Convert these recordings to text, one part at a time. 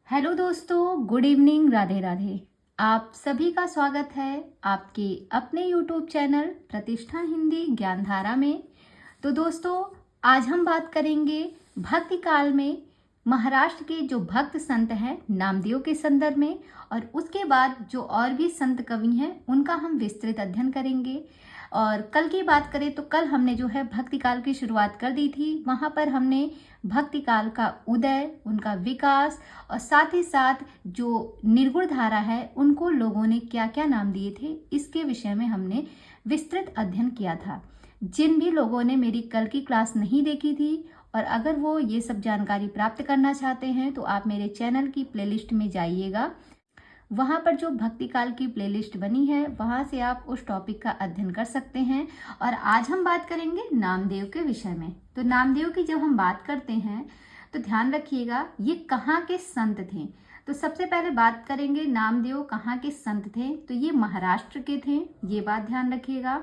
Hello दोस्तों, good evening, Radhe Radhe. आप सभी का स्वागत है आपके अपने यूट्यूब चैनल प्रतिष्ठा हिंदी ज्ञानधारा में। तो दोस्तों, आज हम बात करेंगे भक्ति काल में महाराष्ट्र के जो भक्त संत हैं नामदेव के संदर्भ में, और उसके बाद जो और भी संत कवि हैं उनका हम विस्तृत अध्ययन करेंगे। और कल की बात करें तो कल हमने जो है भक्ति काल की शुरुआत कर दी थी। वहाँ पर हमने भक्ति काल का उदय, उनका विकास और साथ ही साथ जो निर्गुण धारा है उनको लोगों ने क्या क्या नाम दिए थे, इसके विषय में हमने विस्तृत अध्ययन किया था। जिन भी लोगों ने मेरी कल की क्लास नहीं देखी थी और अगर वो ये सब जानकारी प्राप्त करना चाहते हैं तो आप मेरे चैनल की प्लेलिस्ट में जाइएगा। वहाँ पर जो भक्ति काल की प्लेलिस्ट बनी है वहाँ से आप उस टॉपिक का अध्ययन कर सकते हैं। और आज हम बात करेंगे नामदेव के विषय में। तो नामदेव की जब हम बात करते हैं तो ध्यान रखिएगा ये कहाँ के संत थे। तो सबसे पहले बात करेंगे नामदेव कहाँ के संत थे, तो ये महाराष्ट्र के थे, ये बात ध्यान रखिएगा।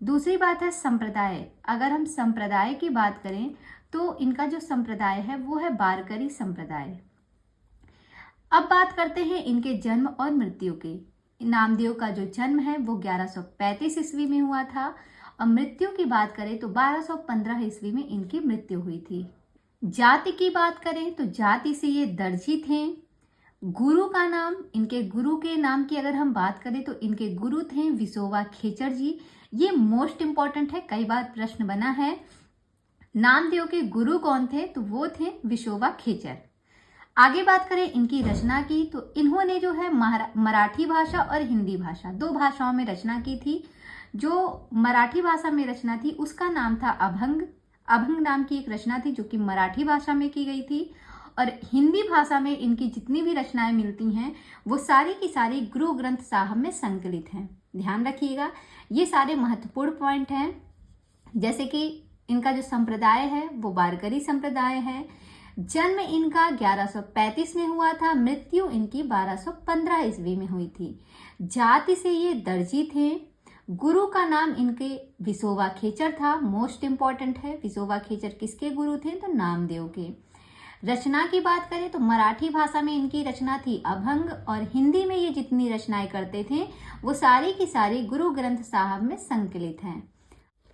दूसरी बात है संप्रदाय। अगर हम संप्रदाय की बात करें तो इनका जो संप्रदाय है वो है वारकरी संप्रदाय। अब बात करते हैं इनके जन्म और मृत्यु के। नामदेव का जो जन्म है वो 1135 ईस्वी में हुआ था और मृत्यु की बात करें तो 1215 ईस्वी में इनकी मृत्यु हुई थी। जाति की बात करें तो जाति से ये दर्जी थे। गुरु का नाम, इनके गुरु के नाम की अगर हम बात करें तो इनके गुरु थे विसोबा खेचर जी। ये मोस्ट इंपॉर्टेंट है, कई बार प्रश्न बना है। नामदेव के गुरु कौन थे, तो वो थे विसोबा खेचर। आगे बात करें इनकी रचना की तो इन्होंने जो है मराठी भाषा और हिंदी भाषा, दो भाषाओं में रचना की थी। जो मराठी भाषा में रचना थी उसका नाम था अभंग। अभंग नाम की एक रचना थी जो कि मराठी भाषा में की गई थी। और हिंदी भाषा में इनकी जितनी भी रचनाएं मिलती हैं वो सारी की सारी गुरु ग्रंथ साहब में संकलित हैं। ध्यान रखिएगा, ये सारे महत्वपूर्ण पॉइंट हैं। जैसे कि इनका जो संप्रदाय है वो वारकरी संप्रदाय है। जन्म इनका 1135 में हुआ था, मृत्यु इनकी 1215 ईस्वी में हुई थी। जाति से ये दर्जी थे। गुरु का नाम इनके विसोबा खेचर था, मोस्ट इंपॉर्टेंट है। विसोबा खेचर किसके गुरु थे, तो नामदेव के। रचना की बात करें तो मराठी भाषा में इनकी रचना थी अभंग और हिंदी में ये जितनी रचनाएं करते थे वो सारी की सारी गुरु ग्रंथ साहब में संकलित हैं।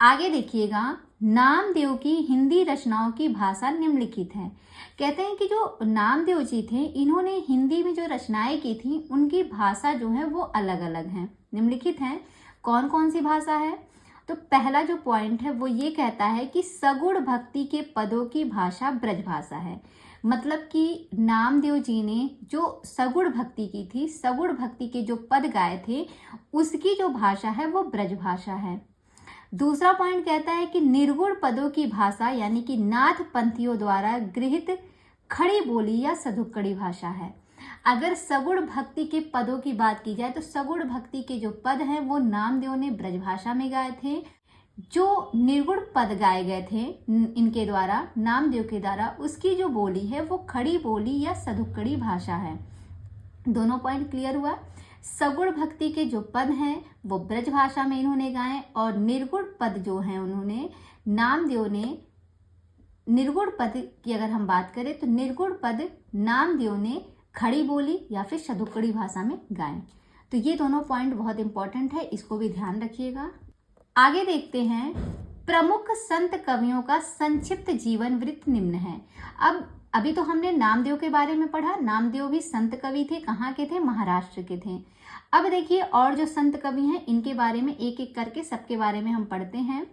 आगे देखिएगा, नामदेव की हिंदी रचनाओं की भाषा निम्नलिखित है। कहते हैं कि जो नामदेव जी थे इन्होंने हिंदी में जो रचनाएं की थी उनकी भाषा जो है वो अलग अलग है, निम्नलिखित है। कौन कौन सी भाषा है, तो पहला जो पॉइंट है वो ये कहता है कि सगुण भक्ति के पदों की भाषा ब्रज भाषा है। मतलब कि नामदेव जी ने जो सगुण भक्ति की थी, सगुण भक्ति के जो पद गाए थे उसकी जो भाषा है वो ब्रज भाषा है। दूसरा पॉइंट कहता है कि निर्गुण पदों की भाषा यानी कि नाथ पंथियों द्वारा गृहीत खड़ी बोली या सधुक्कड़ी भाषा है। अगर सगुण भक्ति के पदों की बात की जाए तो सगुण भक्ति के जो पद हैं वो नामदेव ने ब्रज भाषा में गाए थे। जो निर्गुण पद गाए गए थे इनके द्वारा, नामदेव के द्वारा, उसकी जो बोली है वो खड़ी बोली या सधुक्कड़ी भाषा है। दोनों पॉइंट क्लियर हुआ। सगुण भक्ति के जो पद हैं वो ब्रज भाषा में इन्होंने गाए और निर्गुण पद जो हैं उन्होंने, नामदेव ने निर्गुण पद की अगर हम बात करें तो निर्गुण पद नामदेव ने खड़ी बोली या फिर सधुक्कड़ी भाषा में गाए। तो ये दोनों पॉइंट बहुत इंपॉर्टेंट है, इसको भी ध्यान रखिएगा। आगे देखते हैं, प्रमुख संत कवियों का संक्षिप्त जीवन वृत्त निम्न है। अब अभी तो हमने नामदेव के बारे में पढ़ा, नामदेव भी संत कवि थे, कहाँ के थे, महाराष्ट्र के थे। अब देखिए और जो संत कवि हैं इनके बारे में एक एक करके सबके बारे में हम पढ़ते हैं।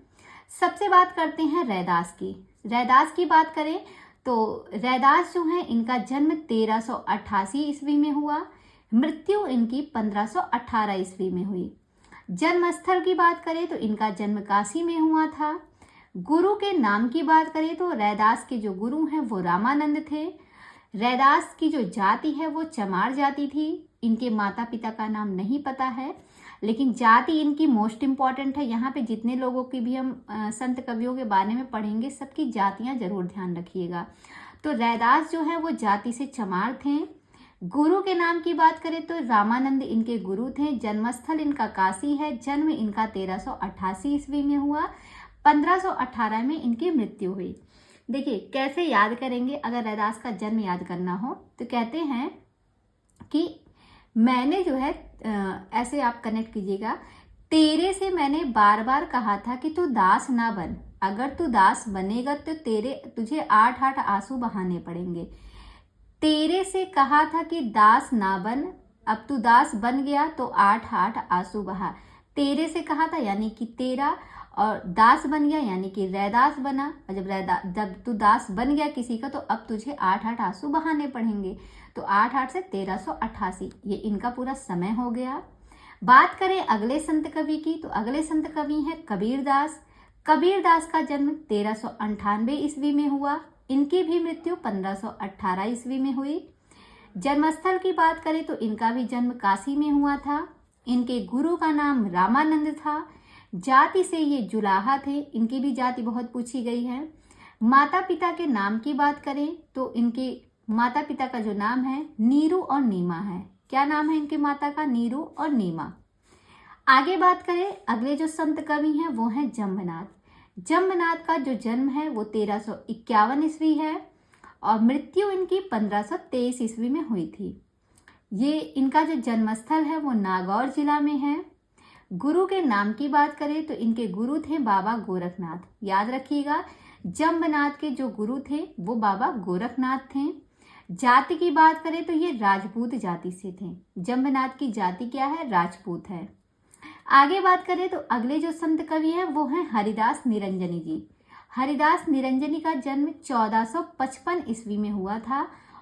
सबसे बात करते हैं रैदास की। रैदास की बात करें तो रैदास जो है इनका जन्म 1388 ईस्वी में हुआ, मृत्यु इनकी 1518 ईस्वी में हुई। जन्म स्थल की बात करें तो इनका जन्म काशी में हुआ था। गुरु के नाम की बात करें तो रैदास के जो गुरु हैं वो रामानंद थे। रैदास की जो जाति है वो चमार जाति थी। इनके माता पिता का नाम नहीं पता है, लेकिन जाति इनकी मोस्ट इंपॉर्टेंट है। यहाँ पे जितने लोगों की भी हम संत कवियों के बारे में पढ़ेंगे सबकी जातियाँ जरूर ध्यान रखिएगा। तो रैदास जो है वो जाति से चमार थे। गुरु के नाम की बात करें तो रामानंद इनके गुरु थे। जन्मस्थल इनका काशी है। जन्म इनका 1388 ईस्वी में हुआ, 1518 में इनकी मृत्यु हुई। देखिए कैसे याद करेंगे अगर रैदास का जन्म याद करना हो तो कहते हैं कि मैंने जो है ऐसे आप कनेक्ट कीजिएगा, तेरे से मैंने बार बार कहा था कि तू दास ना बन, अगर तू दास बनेगा तो तुझे 8-8 आंसू बहाने पड़ेंगे। तेरे से कहा था कि दास ना बन, अब तू दास बन गया तो 8-8 आंसू बहा। तेरे से कहा था यानी कि तेरा, और दास बन गया यानी कि रैदास बना, और जब तू दास बन गया किसी का तो अब तुझे 8-8 आंसू बहाने पड़ेंगे। तो 8-8 से 1388, ये इनका पूरा समय हो गया। बात करें अगले संत कवि की तो अगले संत कवि हैं कबीरदास। कबीरदास का जन्म 1398 ईस्वी में हुआ, इनकी भी मृत्यु 1518 ईस्वी में हुई। जन्मस्थल की बात करें तो इनका भी जन्म काशी में हुआ था। इनके गुरु का नाम रामानंद था। जाति से ये जुलाहा थे, इनकी भी जाति बहुत पूछी गई है। माता पिता के नाम की बात करें तो इनके माता पिता का जो नाम है नीरू और नीमा है। क्या नाम है इनके माता का? नीरू और नीमा। आगे बात करें अगले जो संत कवि हैं वो हैं जम्बनाथ। जम्बनाथ का जो जन्म है वो 1351 ईस्वी है और मृत्यु इनकी 1523 ईस्वी में हुई थी। ये इनका जो जन्मस्थल है वो नागौर जिला में है। गुरु के नाम की बात करें तो इनके गुरु थे बाबा गोरखनाथ। याद रखिएगा, जम्बनाथ के जो गुरु थे वो बाबा गोरखनाथ थे। जाति की बात करें तो ये राजपूत जाति से थे। जम्बनाथ की जाति क्या है? राजपूत है। आगे बात करें तो अगले जो संत कवि हैं वो हैं हरिदास निरंजनी जी। हरिदास निरंजनी का जन्म 1455 ईस्वी में हुआ था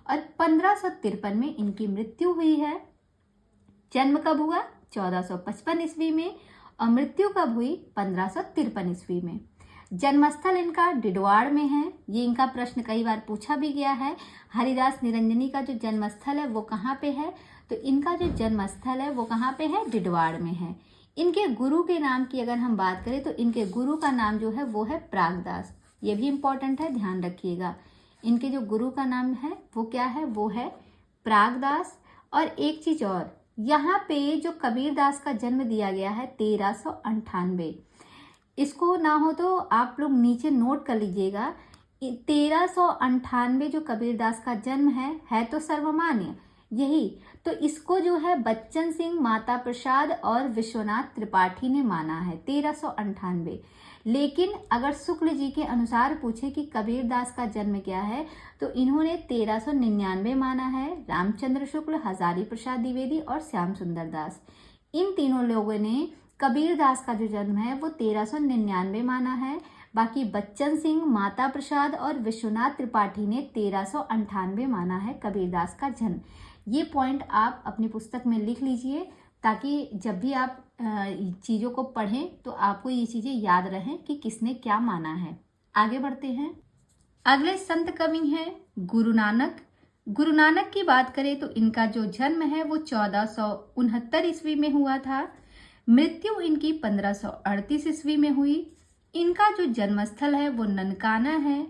और 1553 में इनकी मृत्यु हुई है। जन्म कब हुआ? 1455 ईस्वी में और मृत्यु कब हुई? 1553 ईस्वी में। जन्मस्थल इनका डिडवाड़ में है। ये इनका प्रश्न कई बार पूछा भी गया है। हरिदास निरंजनी का जो जन्मस्थल है वो कहाँ पे है? तो इनका जो जन्मस्थल है वो कहाँ पे है? डिडवाड़ में है। इनके गुरु के नाम की अगर हम बात करें तो इनके गुरु का नाम जो है वो है प्रागदास। ये भी इम्पोर्टेंट है, ध्यान रखिएगा। इनके जो गुरु का नाम है वो क्या है? वो है प्रागदास। और एक चीज और, यहाँ पे जो कबीरदास का जन्म दिया गया है 1398, इसको ना हो तो आप लोग नीचे नोट कर लीजिएगा। 1398 जो कबीरदास का जन्म है तो सर्वमान्य यही, तो इसको जो है बच्चन सिंह, माता प्रसाद और विश्वनाथ त्रिपाठी ने माना है 1398। लेकिन अगर शुक्ल जी के अनुसार पूछे कि कबीरदास का जन्म क्या है तो इन्होंने 1399 माना है। रामचंद्र शुक्ल, हजारी प्रसाद द्विवेदी और श्याम सुंदर दास, इन तीनों लोगों ने कबीरदास का जो जन्म है वो 1399 माना है। बाकी बच्चन सिंह, माता प्रसाद और विश्वनाथ त्रिपाठी ने 1398 माना है कबीरदास का जन्म। ये पॉइंट आप अपनी पुस्तक में लिख लीजिए ताकि जब भी आप चीज़ों को पढ़ें तो आपको ये चीज़ें याद रहें कि किसने क्या माना है। आगे बढ़ते हैं। अगले संत कवि हैं गुरु नानक। गुरु नानक की बात करें तो इनका जो जन्म है वो 1469 ईस्वी में हुआ था। मृत्यु इनकी 1538 ईस्वी में हुई। इनका जो जन्मस्थल है वो ननकाना है।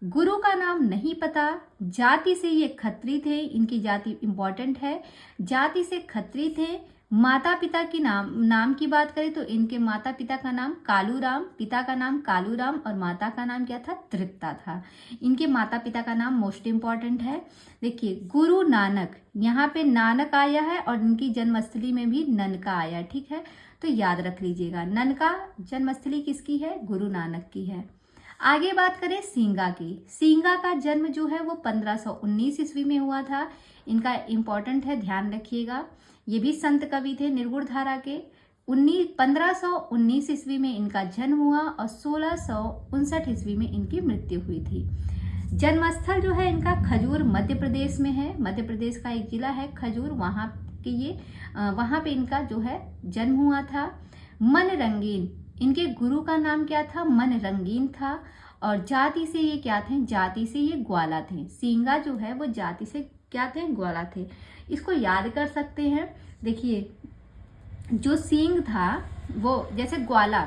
गुरु का नाम नहीं पता। जाति से ये खत्री थे, इनकी जाति इंपॉर्टेंट है, जाति से खत्री थे। माता पिता की नाम की बात करें तो इनके माता पिता का नाम कालूराम, पिता का नाम कालूराम और माता का नाम क्या था? तृप्ता था। इनके माता पिता का नाम मोस्ट इम्पॉर्टेंट है। देखिए गुरु नानक, यहाँ पे नानक आया है और इनकी जन्मस्थली में भी ननका आया, ठीक है, तो याद रख लीजिएगा। ननका जन्मस्थली किसकी है? गुरु नानक की है। आगे बात करें सींगा की। सींगा का जन्म जो है वो 1519 ईस्वी में हुआ था। इनका इम्पॉर्टेंट है, ध्यान रखिएगा। ये भी संत कवि थे निर्गुण धारा के। 1519 ईस्वी में इनका जन्म हुआ और 1659 ईस्वी में इनकी मृत्यु हुई थी। जन्मस्थल जो है इनका खजूर मध्य प्रदेश में है। मध्य प्रदेश का एक जिला है खजूर, वहाँ पे इनका जो है जन्म हुआ था। मन रंगीन, इनके गुरु का नाम क्या था? मन रंगीन था। और जाति से ये क्या थे? जाति से ये ग्वाला थे। सींगा जो है वो जाति से क्या थे? ग्वाला थे। इसको याद कर सकते हैं। देखिए जो सींग था वो जैसे ग्वाला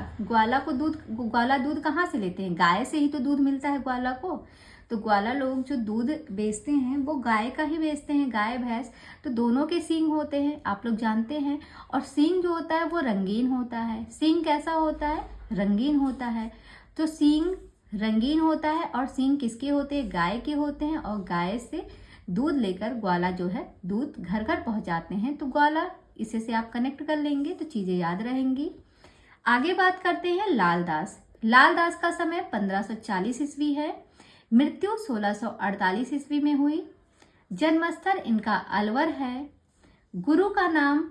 दूध कहाँ से लेते हैं? गाय से ही तो दूध मिलता है ग्वाला को। तो ग्वाला लोग जो दूध बेचते हैं वो गाय का ही बेचते हैं, गाय भैंस, तो दोनों के सींग होते हैं, आप लोग जानते हैं। और सींग जो होता है वो रंगीन होता है। सींग कैसा होता है? रंगीन होता है। तो सींग रंगीन होता है और सींग किसके होते हैं? गाय के होते हैं। और गाय से दूध लेकर ग्वाला जो है दूध घर घर पहुंचाते हैं। तो ग्वाला, इसे से आप कनेक्ट कर लेंगे तो चीजें याद रहेंगी। आगे बात करते हैं लाल दास। लाल दास का समय 1540 ईस्वी है। मृत्यु 1648 ईस्वी में हुई। जन्मस्थल इनका अलवर है। गुरु का नाम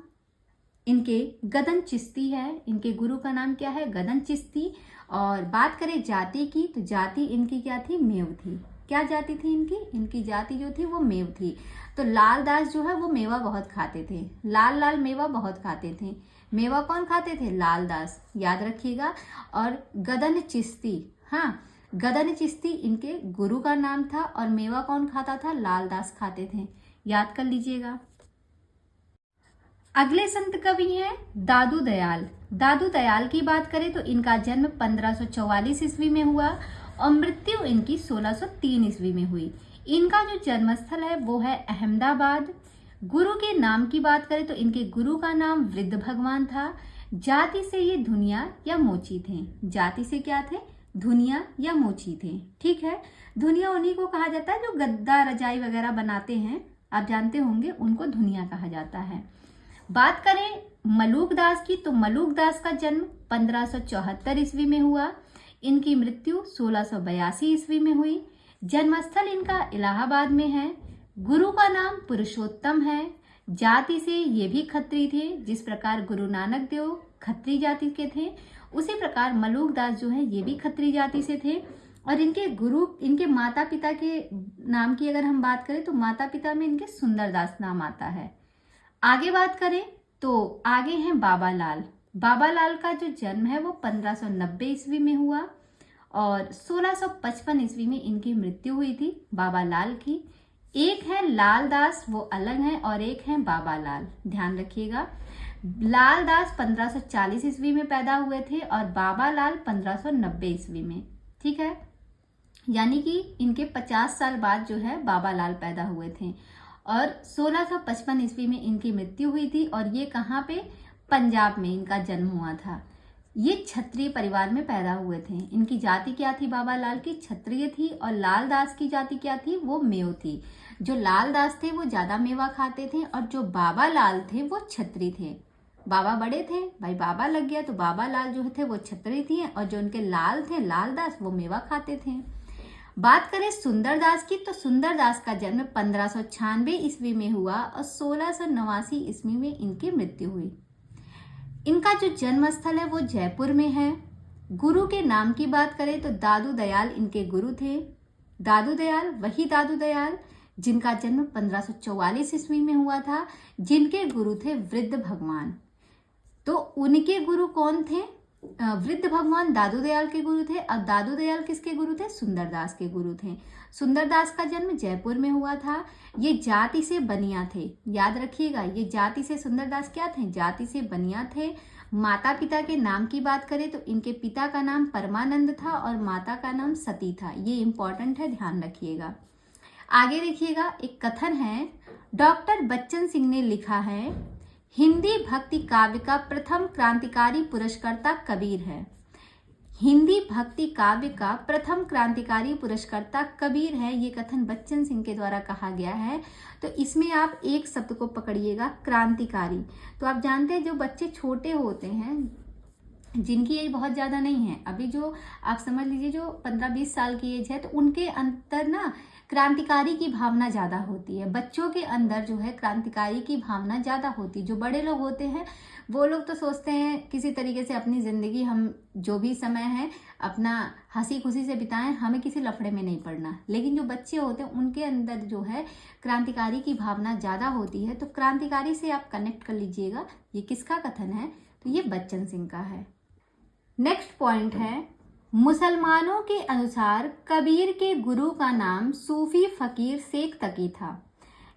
इनके गदन चिश्ती है। इनके गुरु का नाम क्या है? गदन चिश्ती। और बात करें जाति की, तो जाति इनकी क्या थी? मेव थी। क्या जाति थी इनकी? इनकी जाति जो थी वो मेव थी। तो लाल दास जो है वो मेवा बहुत खाते थे। लाल लाल मेवा बहुत खाते थे। मेवा कौन खाते थे? लाल दास, याद रखिएगा। और गदन चिश्ती, हाँ, गदन चिश्ती इनके गुरु का नाम था। और मेवा कौन खाता था? लाल दास खाते थे, याद कर लीजिएगा। अगले संत कवि हैं दादू दयाल। दादू दयाल की बात करें तो इनका जन्म 1544 ईस्वी में हुआ और मृत्यु इनकी 1603 ईस्वी में हुई। इनका जो जन्मस्थल है वो है अहमदाबाद। गुरु के नाम की बात करें तो इनके गुरु का नाम वृद्ध भगवान था। जाति से ये धुनिया या मोची थे। जाति से क्या थे? धुनिया या मोची थे। ठीक है, धुनिया उन्हीं को कहा जाता है जो गद्दा रजाई वगैरह बनाते हैं, आप जानते होंगे, उनको धुनिया कहा जाता है। बात करें मलूक दास की, तो मलूक दास का जन्म 1574 ईस्वी में हुआ। इनकी मृत्यु 1682 ईस्वी में हुई। जन्मस्थल इनका इलाहाबाद में है। गुरु का नाम पुरुषोत्तम है। जाति से ये भी खत्री थे। जिस प्रकार गुरु नानक देव खत्री जाति के थे, उसी प्रकार मलूक दास जो है ये भी खत्री जाति से थे। और इनके माता पिता के नाम की अगर हम बात करें तो माता पिता में इनके सुंदरदास नाम आता है। आगे बात करें तो आगे हैं बाबा लाल। बाबा लाल का जो जन्म है वो 1590 ईस्वी में हुआ और 1655 ईस्वी में इनकी मृत्यु हुई थी बाबा लाल की। एक है लाल दास, वो अलग है, और एक है बाबा लाल, ध्यान रखिएगा। लाल दास 1540 ईस्वी में पैदा हुए थे और बाबा लाल 1590 ईस्वी में। ठीक है, यानी कि इनके 50 साल बाद जो है बाबा लाल पैदा हुए थे और 1655 ईस्वी में इनकी मृत्यु हुई थी। और ये कहाँ पे? पंजाब में इनका जन्म हुआ था। ये क्षत्रिय परिवार में पैदा हुए थे। इनकी जाति क्या थी? बाबा लाल की क्षत्रिय थी। और लाल दास की जाति क्या थी? वो मेव थी। जो लाल दास थे वो ज्यादा मेवा खाते थे और जो बाबा लाल थे वो क्षत्रिय थे। बाबा बड़े थे, भाई बाबा लग गया, तो बाबा लाल जो थे वो क्षत्रिय थे और जो उनके लाल थे, लाल दास, वो मेवा खाते थे। बात करें सुंदरदास की, तो सुंदरदास का जन्म 1596 ईस्वी में हुआ और 1689 ईस्वी में इनकी मृत्यु हुई। इनका जो जन्म स्थल है वो जयपुर में है। गुरु के नाम की बात करें तो दादू दयाल इनके गुरु थे। दादू दयाल, वही दादू दयाल जिनका जन्म 1544 ईस्वी में हुआ था, जिनके गुरु थे वृद्ध भगवान। तो उनके गुरु कौन थे? वृद्ध भगवान दादू दयाल के गुरु थे। और दादू दयाल किसके गुरु थे? सुंदरदास के गुरु थे। सुंदरदास का जन्म जयपुर में हुआ था। ये जाति से बनिया थे, याद रखिएगा। ये जाति से, सुंदरदास क्या थे? जाति से बनिया थे। माता पिता के नाम की बात करें तो इनके पिता का नाम परमानंद था और माता का नाम सती था। ये इंपॉर्टेंट है, ध्यान रखिएगा। आगे देखिएगा, एक कथन है, डॉक्टर बच्चन सिंह ने लिखा है, हिंदी भक्ति काव्य का प्रथम क्रांतिकारी पुरस्कर्ता कबीर है। हिंदी भक्ति काव्य का प्रथम क्रांतिकारी पुरस्कर्ता कबीर है। ये कथन बच्चन सिंह के द्वारा कहा गया है। तो इसमें आप एक शब्द को पकड़िएगा, क्रांतिकारी। तो आप जानते हैं जो बच्चे छोटे होते हैं, जिनकी एज बहुत ज़्यादा नहीं है, अभी जो आप समझ लीजिए जो 15-20 साल की एज है, तो उनके अंदर ना क्रांतिकारी की भावना ज़्यादा होती है। बच्चों के अंदर जो है क्रांतिकारी की भावना ज़्यादा होती है। जो बड़े लोग होते हैं वो लोग तो सोचते हैं किसी तरीके से अपनी ज़िंदगी, हम जो भी समय है अपना हंसी खुशी से बिताएं, हमें किसी लफड़े में नहीं पड़ना। लेकिन जो बच्चे होते हैं उनके अंदर जो है क्रांतिकारी की भावना ज़्यादा होती है। तो क्रांतिकारी से आप कनेक्ट कर लीजिएगा, ये किसका कथन है? तो ये बच्चन सिंह का है। नेक्स्ट पॉइंट है, मुसलमानों के अनुसार कबीर के गुरु का नाम सूफी फकीर शेख तकी था।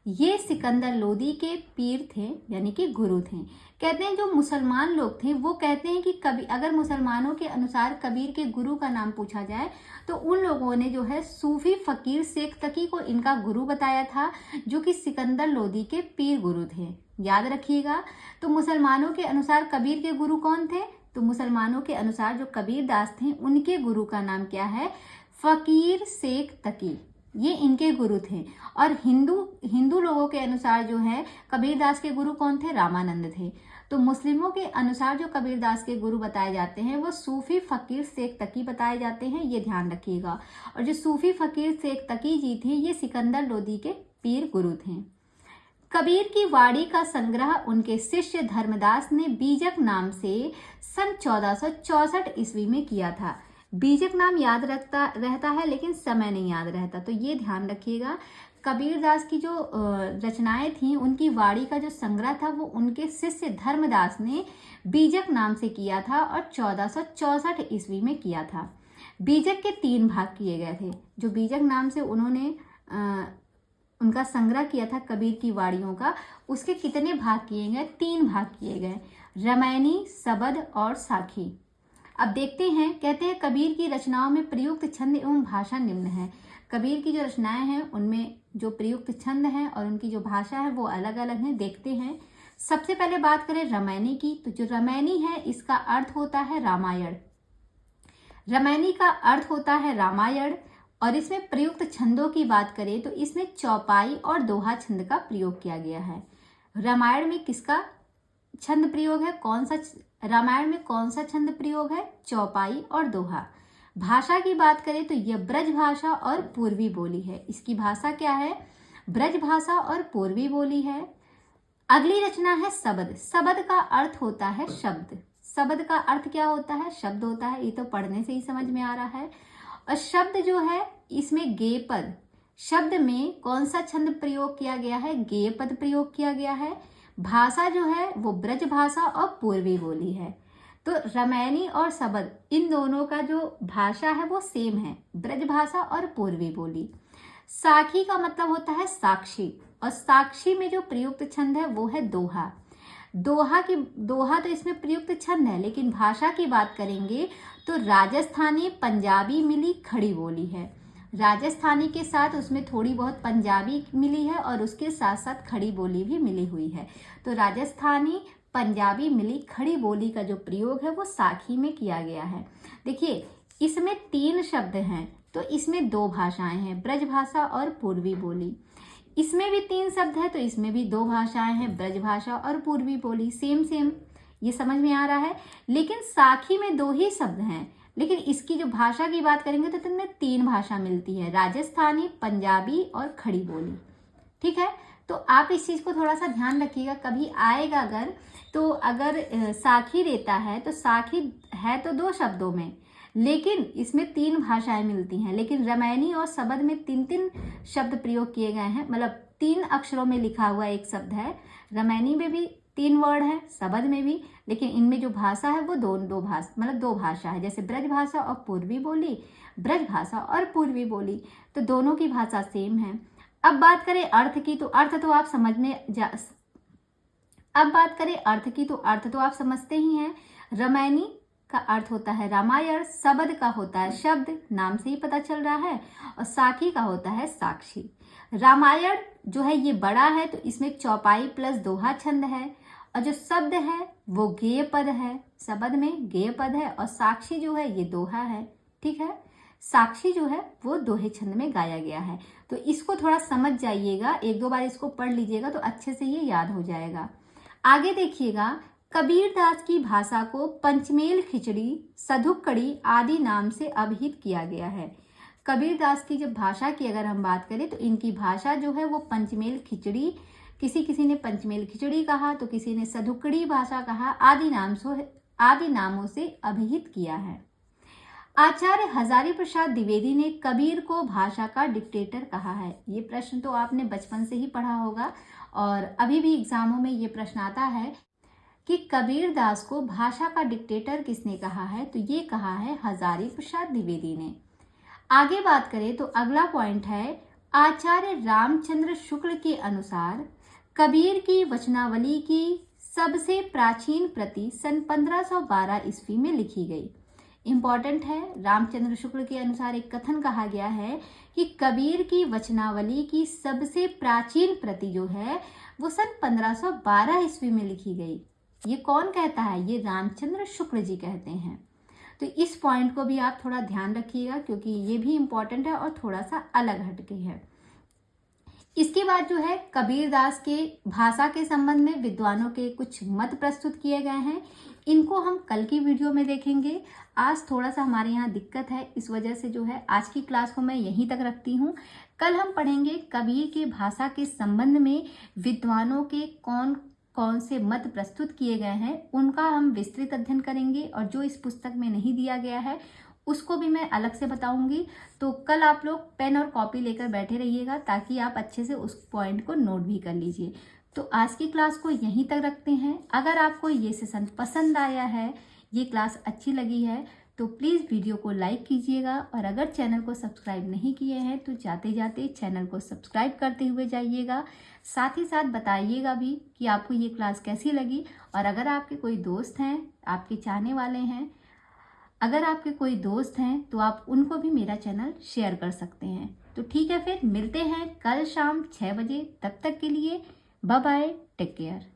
ये सिकंदर लोदी के पीर थे, यानी कि गुरु थे। कहते हैं जो मुसलमान लोग थे वो कहते हैं कि कभी अगर मुसलमानों के अनुसार कबीर के गुरु का नाम पूछा जाए तो उन लोगों ने जो है सूफी फकीर शेख तकी को इनका गुरु बताया था, जो कि सिकंदर लोदी के पीर गुरु थे। याद रखिएगा। तो मुसलमानों के अनुसार कबीर के गुरु कौन थे? तो मुसलमानों के अनुसार जो कबीरदास थे उनके गुरु का नाम क्या है? फकीर शेख तकी, ये इनके गुरु थे। और हिंदू लोगों के अनुसार जो है कबीरदास के गुरु कौन थे? रामानंद थे। तो मुस्लिमों के अनुसार जो कबीरदास के गुरु बताए जाते हैं वो सूफी फकीर शेख तकी बताए जाते हैं, ये ध्यान रखिएगा। और जो सूफी फकीर शेख तकी जी थे ये सिकंदर लोदी के पीर गुरु थे। कबीर की वाणी का संग्रह उनके शिष्य धर्मदास ने बीजक नाम से सन 1464 ईस्वी में किया था। बीजक नाम याद रहता है लेकिन समय नहीं याद रहता, तो ये ध्यान रखिएगा। कबीरदास की जो रचनाएं थी उनकी वाणी का जो संग्रह था वो उनके शिष्य धर्मदास ने बीजक नाम से किया था और 1464 ईस्वी में किया था। बीजक के 3 भाग किए गए थे। जो बीजक नाम से उन्होंने उनका संग्रह किया था कबीर की वाणियों का, उसके कितने भाग किए गए? 3 भाग किए गए, रामायणी, सबद और साखी। अब देखते हैं, कहते हैं कबीर की रचनाओं में प्रयुक्त छंद एवं भाषा निम्न है। कबीर की जो रचनाएं हैं उनमें जो प्रयुक्त छंद हैं और उनकी जो भाषा है वो अलग अलग हैं। देखते हैं, सबसे पहले बात करें रामायणी की, तो जो रामायणी है इसका अर्थ होता है रामायण। रामायणी का अर्थ होता है रामायण। और इसमें प्रयुक्त छंदों की बात करें तो इसमें चौपाई और दोहा छंद का प्रयोग किया गया है। रामायण में किसका छंद प्रयोग है? रामायण में कौन सा छंद प्रयोग है? चौपाई और दोहा। भाषा की बात करें तो यह ब्रज भाषा और पूर्वी बोली है। इसकी भाषा क्या है? ब्रज भाषा और पूर्वी बोली है। अगली रचना है सबद। सबद का अर्थ होता है शब्द। सबद का अर्थ क्या होता है? शब्द होता है। ये तो पढ़ने से ही समझ में आ रहा है। और शब्द जो है इसमें गेय पद, शब्द में कौन सा छंद प्रयोग किया गया है? गेय पद प्रयोग किया गया है। भाषा जो है वो ब्रज भाषा और पूर्वी बोली है। तो रामायणी और सबद इन दोनों का जो भाषा है वो सेम है, ब्रज भाषा और पूर्वी बोली। साखी का मतलब होता है साक्षी, और साक्षी में जो प्रयुक्त छंद है वो है दोहा। दोहा तो इसमें प्रयुक्त छंद है, लेकिन भाषा की बात करेंगे तो राजस्थानी पंजाबी मिली खड़ी बोली है। राजस्थानी के साथ उसमें थोड़ी बहुत पंजाबी मिली है और उसके साथ साथ खड़ी बोली भी मिली हुई है। तो राजस्थानी पंजाबी मिली खड़ी बोली का जो प्रयोग है वो साखी में किया गया है। देखिए, इसमें 3 शब्द हैं तो इसमें 2 भाषाएं हैं, ब्रज भाषा और पूर्वी बोली। इसमें भी 3 शब्द है तो इसमें भी 2 भाषाएं हैं, ब्रज भाषा और पूर्वी बोली। सेम ये समझ में आ रहा है। लेकिन साखी में 2 ही शब्द हैं, लेकिन इसकी जो भाषा की बात करेंगे तो इनमें 3 भाषा मिलती है, राजस्थानी, पंजाबी और खड़ी बोली। ठीक है, तो आप इस चीज को थोड़ा सा ध्यान रखिएगा। कभी आएगा अगर साखी देता है तो साखी है तो 2 शब्दों में, लेकिन इसमें 3 भाषाएं मिलती हैं। लेकिन रामायणी और सबद में 3 शब्द प्रयोग किए गए हैं, मतलब 3 अक्षरों में लिखा हुआ एक शब्द है। रामायणी में भी 3 वर्ड है, सबद में भी, लेकिन इनमें जो भाषा है वो दो भाषा है। जैसे ब्रज भाषा और पूर्वी बोली, ब्रज भाषा और पूर्वी बोली, तो दोनों की भाषा सेम है। अब बात करें अर्थ की, तो अर्थ तो आप समझते ही हैं। रामायणी का अर्थ होता है रामायण, सबद का होता है शब्द, नाम से ही पता चल रहा है, और साखी का होता है साक्षी। रामायण जो है ये बड़ा है तो इसमें चौपाई प्लस दोहा छंद है, और जो शब्द है वो गेय पद है, सबद में गेय पद है, और साक्षी जो है ये दोहा है। ठीक है, साक्षी जो है वो दोहे छंद में गाया गया है। तो इसको थोड़ा समझ जाइएगा, 1-2 बार इसको पढ़ लीजिएगा तो अच्छे से ये याद हो जाएगा। आगे देखिएगा, कबीरदास की भाषा को पंचमेल खिचड़ी, सधुक्कड़ी आदि नाम से अभिहित किया गया है। कबीरदास की जब भाषा की अगर हम बात करें तो इनकी भाषा जो है वो पंचमेल खिचड़ी, किसी ने पंचमेल खिचड़ी कहा तो किसी ने सधुक्कड़ी भाषा कहा, आदि नामों से अभिहित किया है। आचार्य हजारी प्रसाद द्विवेदी ने कबीर को भाषा का डिक्टेटर कहा है। ये प्रश्न तो आपने बचपन से ही पढ़ा होगा और अभी भी एग्जामों में ये प्रश्न आता है कि कबीरदास को भाषा का डिक्टेटर किसने कहा है, तो ये कहा है हजारी प्रसाद द्विवेदी ने। आगे बात करें तो अगला पॉइंट है, आचार्य रामचंद्र शुक्ल के अनुसार कबीर की वचनावली की सबसे प्राचीन प्रति सन 1512 ईस्वी में लिखी गई। इंपॉर्टेंट है, रामचंद्र शुक्ल के अनुसार एक कथन कहा गया है कि कबीर की वचनावली की सबसे प्राचीन प्रति जो है वो सन 1512 ईस्वी में लिखी गई। ये कौन कहता है? ये रामचंद्र शुक्ल जी कहते हैं। तो इस पॉइंट को भी आप थोड़ा ध्यान रखिएगा, क्योंकि ये भी इम्पॉर्टेंट है और थोड़ा सा अलग हटके है। इसके बाद जो है कबीरदास के भाषा के संबंध में विद्वानों के कुछ मत प्रस्तुत किए गए हैं। इनको हम कल की वीडियो में देखेंगे। आज थोड़ा सा हमारे यहाँ दिक्कत है, इस वजह से जो है आज की क्लास को मैं यहीं तक रखती हूँ। कल हम पढ़ेंगे कबीर के भाषा के संबंध में विद्वानों के कौन कौन से मत प्रस्तुत किए गए हैं, उनका हम विस्तृत अध्ययन करेंगे, और जो इस पुस्तक में नहीं दिया गया है उसको भी मैं अलग से बताऊंगी। तो कल आप लोग पेन और कॉपी लेकर बैठे रहिएगा, ताकि आप अच्छे से उस पॉइंट को नोट भी कर लीजिए। तो आज की क्लास को यहीं तक रखते हैं। अगर आपको ये सेशन पसंद आया है, ये क्लास अच्छी लगी है, तो प्लीज़ वीडियो को लाइक कीजिएगा, और अगर चैनल को सब्सक्राइब नहीं किए हैं तो जाते जाते चैनल को सब्सक्राइब करते हुए जाइएगा। साथ ही साथ बताइएगा भी कि आपको ये क्लास कैसी लगी, और अगर आपके कोई दोस्त हैं, आपके चाहने वाले हैं, अगर आपके कोई दोस्त हैं तो आप उनको भी मेरा चैनल शेयर कर सकते हैं। तो ठीक है, फिर मिलते हैं कल शाम 6 बजे। तब तक के लिए बाय बाय, टेक केयर।